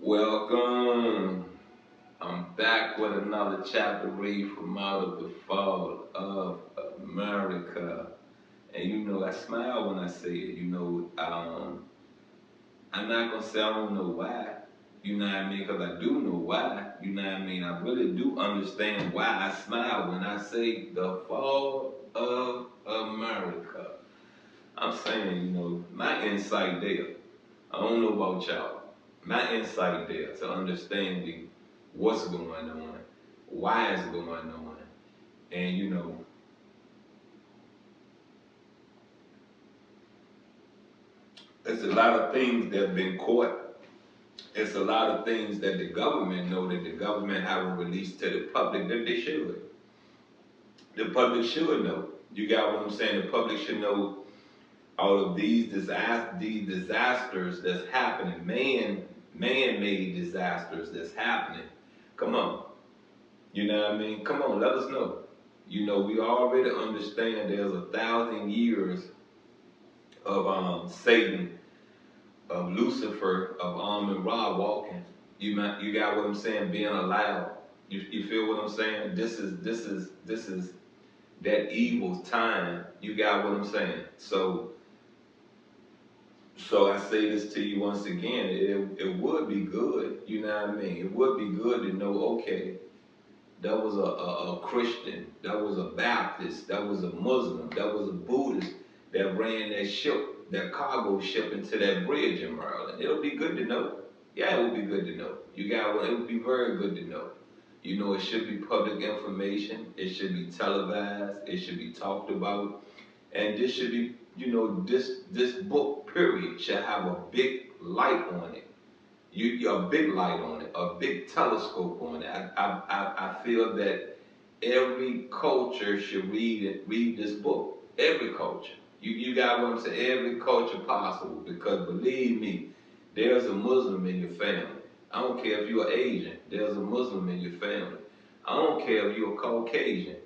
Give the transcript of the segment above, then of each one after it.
Welcome. I'm back with another chapter read from out of the fall of America. And I smile when I say it. I'm not gonna say I don't know why. You know what I mean? Because I do know why. You know what I mean? I really do understand why I smile when I say the fall of America. I'm saying, my insight there. I don't know about y'all. My insight there to understanding what's going on, why it's going on, and there's a lot of things that have been caught. It's a lot of things that the government know that the government haven't released to the public that they should. The public should know. You got what I'm saying? The public should know all of these disasters that's happening, man-made disasters that's happening. Come on, you know what I mean? Come on, let us know. We already understand there's 1,000 years of Satan, of Lucifer, of and Ra walking. You got what I'm saying? Being allowed. You feel what I'm saying? This is that evil's time. You got what I'm saying? So I say this to you once again. It would be good. You know what I mean? It would be good to know. Okay, that was a Christian, that was a Baptist, that was a Muslim, that was a Buddhist that ran that ship, that cargo ship into that bridge in Maryland. It'll be good to know. Yeah, it would be good to know. You got one. It would be very good to know. It should be public information. It should be televised. It should be talked about. And this should be, this book, period, should have a big light on it. A big light on it, a big telescope on it. I feel that every culture should read this book. Every culture. You got what I'm saying? Every culture possible. Because believe me, there's a Muslim in your family. I don't care if you're Asian. There's a Muslim in your family. I don't care if you're a Caucasian.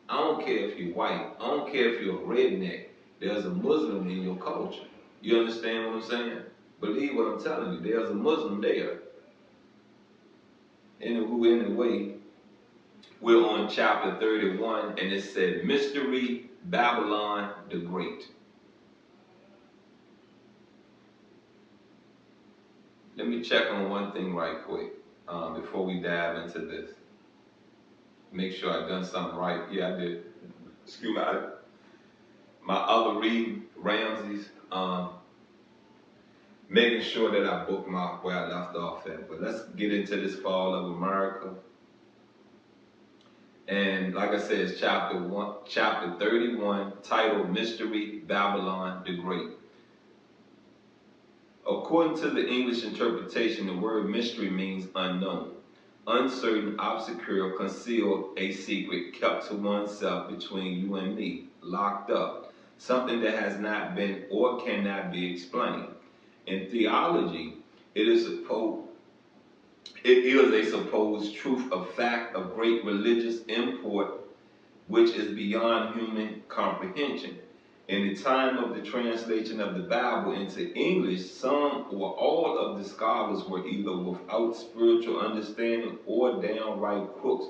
I don't care if you're white. I don't care if you're a redneck. There's a Muslim in your culture. You understand what I'm saying? Believe what I'm telling you. There's a Muslim there. Anyway, we're on chapter 31, and it said, Mystery Babylon the Great. Let me check on one thing right quick before we dive into this. Make sure I done something right. Yeah, I did. Excuse me. My other reading, Ramses, making sure that I bookmark where I left off at. But let's get into this fall of America. And like I said, it's chapter 31, titled Mystery Babylon the Great. According to the English interpretation, the word mystery means unknown, uncertain, obscure, concealed, a secret kept to oneself between you and me, locked up, something that has not been or cannot be explained. In theology, it is a supposed truth of fact of great religious import which is beyond human comprehension. In the time of the translation of the Bible into English, some or all of the scholars were either without spiritual understanding or downright crooks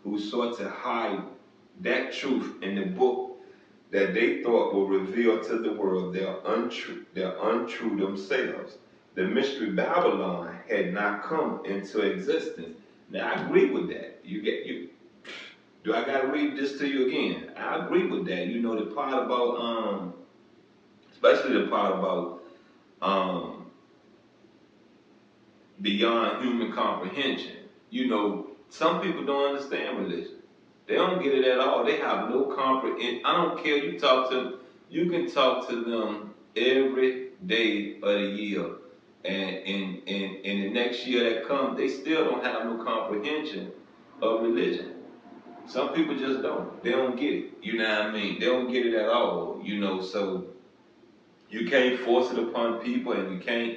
who sought to hide that truth in the book that they thought would reveal to the world their untrue themselves. The mystery Babylon had not come into existence. Now I agree with that. Do I gotta read this to you again? I agree with that. The part about especially the part about beyond human comprehension. Some people don't understand religion. They don't get it at all. They have no comprehension. I don't care. You can talk to them every day of the year, and in the next year that comes, they still don't have no comprehension of religion. Some people just don't. They don't get it. You know what I mean? They don't get it at all. So you can't force it upon people, and you can't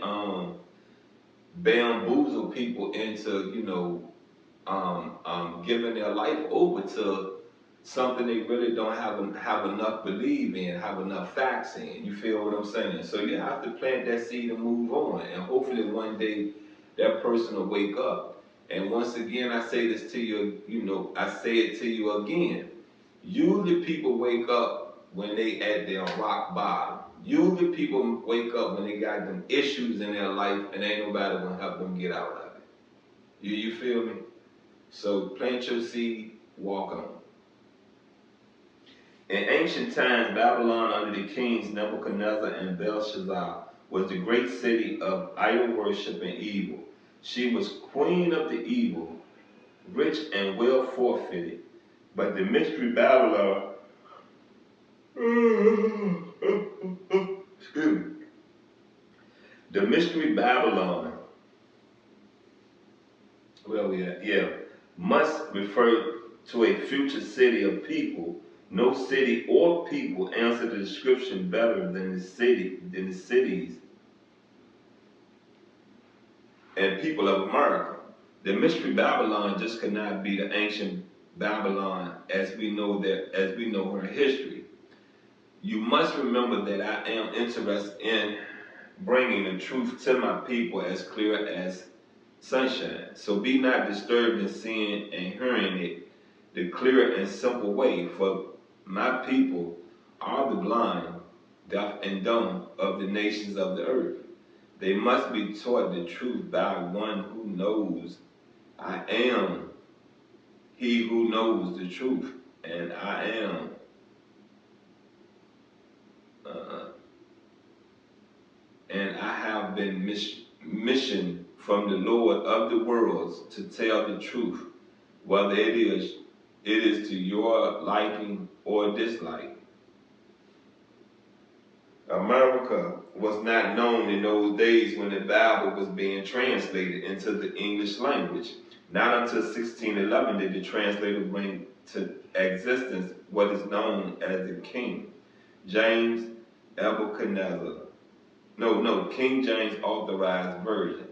bamboozle people into giving their life over to something they really don't have enough believe in, have enough facts in. You feel what I'm saying? So you have to plant that seed and move on, and hopefully one day that person will wake up. And once again, I say this to you, I say it to you again. Usually people wake up when they at their rock bottom. Usually people wake up when they got them issues in their life and ain't nobody gonna help them get out of it. You feel me? So plant your seed, walk on. In ancient times, Babylon under the kings Nebuchadnezzar and Belshazzar was the great city of idol worship and evil. She was queen of the evil, rich and well forfeited. But the mystery Babylon, excuse me, the mystery Babylon, where we at? Yeah, must refer to a future city of people. No city or people answer the description better than the cities and people of America. The mystery Babylon just could not be the ancient Babylon as we know her history. You must remember that I am interested in bringing the truth to my people as clear as sunshine. So be not disturbed in seeing and hearing it the clear and simple way, for my people are the blind, deaf, and dumb of the nations of the earth. They must be taught the truth by one who knows. I am he who knows the truth, and I am and I have been missioned from the Lord of the worlds to tell the truth, whether it is to your liking or dislike. America was not known in those days when the Bible was being translated into the English language. Not until 1611 did the translator bring to existence what is known as the King James King James Authorized Version.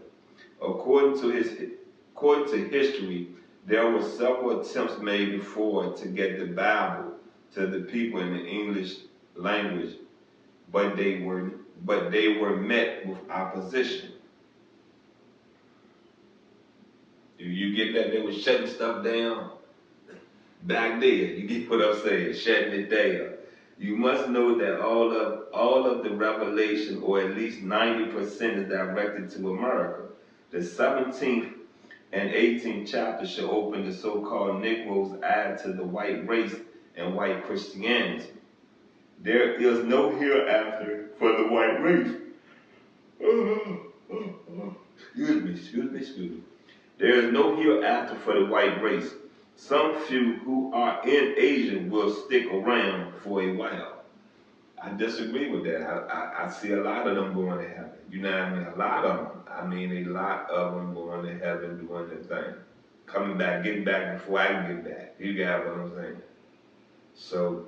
According to history, there were several attempts made before to get the Bible to the people in the English language, but they were met with opposition. Do you get that? They were shutting stuff down back then. You get what I'm saying? Shutting it down. You must know that all of the revelation, or at least 90%, is directed to America. The 17th and 18th chapter shall open the so-called Negroes' eye to the white race and white Christianity. There is no hereafter for the white race. Excuse me. There is no hereafter for the white race. Some few who are in Asia will stick around for a while. I disagree with that. I see a lot of them going to heaven. You know what I mean? A lot of them. I mean, a lot of them going to heaven doing their thing. Coming back, getting back before I can get back. You got what I'm saying? So,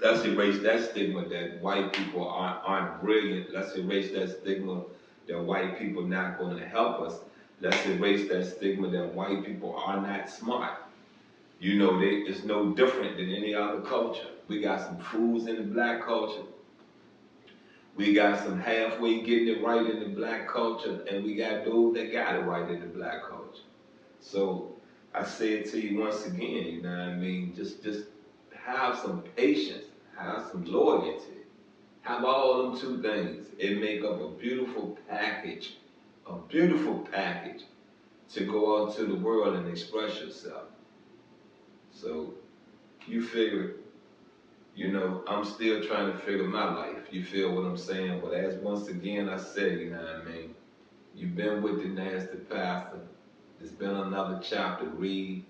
let's erase that stigma that white people aren't brilliant. Let's erase that stigma that white people not going to help us. Let's erase that stigma that white people are not smart. You know, it's no different than any other culture. We got some fools in the black culture. We got some halfway getting it right in the black culture, and we got those that got it right in the black culture. So I say it to you once again, you know what I mean? Just have some patience, have some loyalty. Have all them two things. It make up a beautiful package to go out to the world and express yourself. So you figure, I'm still trying to figure my life. You feel what I'm saying? But as once again I said, you know what I mean? You've been with the nasty pastor. There's been another chapter to read.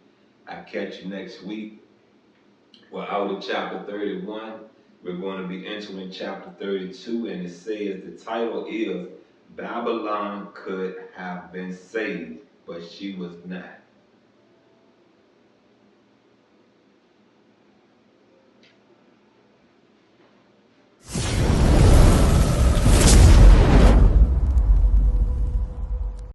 I catch you next week. We're out of chapter 31. We're going to be entering chapter 32, and it says the title is Babylon Could Have Been Saved, but She Was Not.